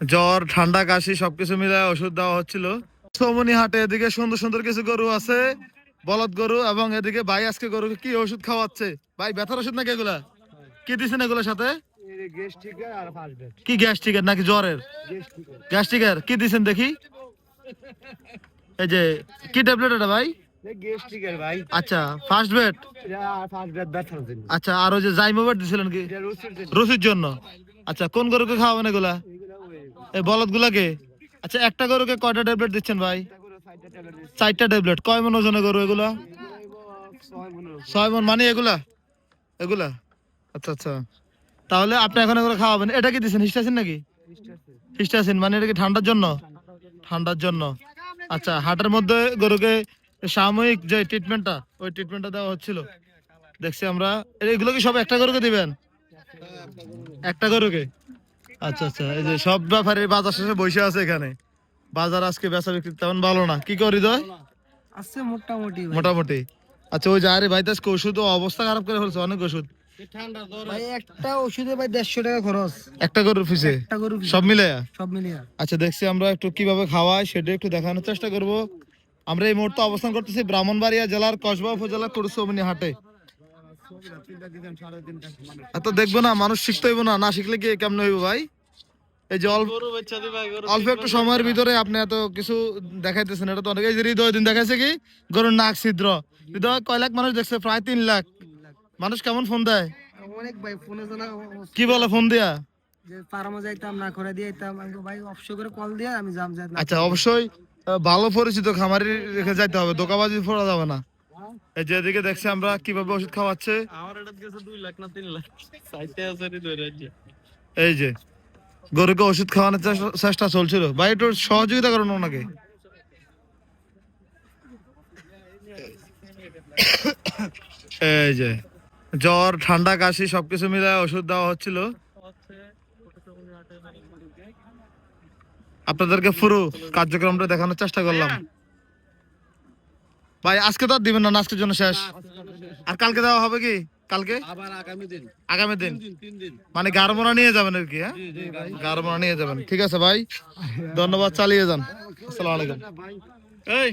জ্বর ঠান্ডা কাশি সবকিছু মিলে ওষুধ দেওয়া হচ্ছিল। সোমনি হাটে এদিকে সুন্দর সুন্দর কিছু গরু আছে, বলদ গরু, এবং এদিকে ভাই আজকে গরুকে কি ওষুধ খাওয়াচ্ছে। ভাই ব্যথার ওষুধ নাকি এগুলা? কি দিচ্ছেন এগুলোর সাথে? কি গ্যাস্ট্রিকের নাকি জ্বরের? গ্যাস্ট্রিকের কি দিচ্ছেন দেখি? এই যে কি ট্যাবলেট এটা ভাই? আচ্ছা ফার্স্ট বেড। আচ্ছা আর ওই যে জাইমোবেট দিছিলেন কি? রুচির জন্য। আচ্ছা কোন গরুকে খাওয়াবেন এগুলা? এই বলদ গুলাকে? আচ্ছা একটা গরুকে কয়টা ট্যাবলেট দিচ্ছেন ভাই? 4টা ট্যাবলেট। কয় মন ওজনের গরু এগুলা? 6 মন মানে এগুলা এগুলা আচ্ছা আচ্ছা। তাহলে আপনি এখন এগুলো খাওয়াবেন। এটা কি দিচ্ছেন হিস্টাসিন নাকি? হিস্টাসিন মানে এটা কি ঠান্ডার জন্য? ঠান্ডার জন্য। আচ্ছা হাটের মধ্যে গরুকে সাময়িক যে ট্রিটমেন্টটা, ওই ট্রিটমেন্টটা দেওয়া হচ্ছিল দেখছি আমরা। এগুলো কি সব একটা গরুকে দিবেন? একটা গরুকে? আচ্ছা আচ্ছা। এই যে সব ব্যাপারে বাজার শেষে বসে আছে এখানে। বাজার আজকে বেচা বিক্রি তেমন ভালো না। কি করি দয় আছে মোটামুটি মোটামুটি। আচ্ছা ওই যে আরে ভাই তাস ওষুধ অবস্থা খারাপ করে ফেলছে, অনেক ওষুধ। ভাই একটা ওষুধে ভাই 150 টাকা খরচ একটা গরুর পিছে একটা গরু সব মিলে? সব মিলিয়ে। আচ্ছা দেখছি আমরা একটু কিভাবে খাওয়াই সেটা একটু দেখানোর চেষ্টা করব। আমরা এই মুহূর্তে অবস্থান করতেছি ব্রাহ্মণবাড়িয়া জেলার কসবা উপজেলার কুরসুমনি হাটে। এত দেখবো না, মানুষ শিখতে হইব না, না শিখলে কি কেমন হইব ভাই? এই যে অল্প একটু সময়ের ভিতরে আপনি এত কিছু দেখাইতেছেন, এটা তো অনেক। এই যে হৃদয় দিন দেখাইছে কি গরুর নাক ছিদ্র। হৃদয় কয় লাখ মানুষ দেখছে? প্রায় 3 লাখ মানুষ। কেমন ফোন দেয়? অনেক ভাই ফোনে জানা কি বলে ফোন দিয়া? যে পারামো যাইতাম না করে দিয়ে দিতাম, আমি ভাই অবশ্য করে কল দিয়ে আমি জাম যাই। আচ্ছা অবশ্যই ভালো পরিচিত খামারি রেখে যাইতে হবে, দোকাবাজি ফোড়া যাবে না। এই যে এদিকে দেখছি আমরা কিভাবে ওষুধ খাওয়াচ্ছে। এই যে গরুকে ওষুধ খাওয়ানোর চেষ্টা চলছিল। ভাই একটু সহযোগিতা করুন ওনাকে। এই যে জ্বর ঠান্ডা কাশি সবকিছু মিলে ওষুধ দেওয়া হচ্ছিল। আপনাদেরকে পুরো কার্যক্রমটা দেখানোর চেষ্টা করলাম। ভাই আজকে তো আর দিবেন না, আজকের জন্য শেষ। আর কালকে দেওয়া হবে কি? কালকে আবার আগামী দিন 3 দিন মানে গাড়মোড়া নিয়ে যাবেন আর কি? হ্যাঁ গাড়মোড়া নিয়ে যাবেন। ঠিক আছে ভাই, ধন্যবাদ, চালিয়ে যান। আসসালামু আলাইকুম। এই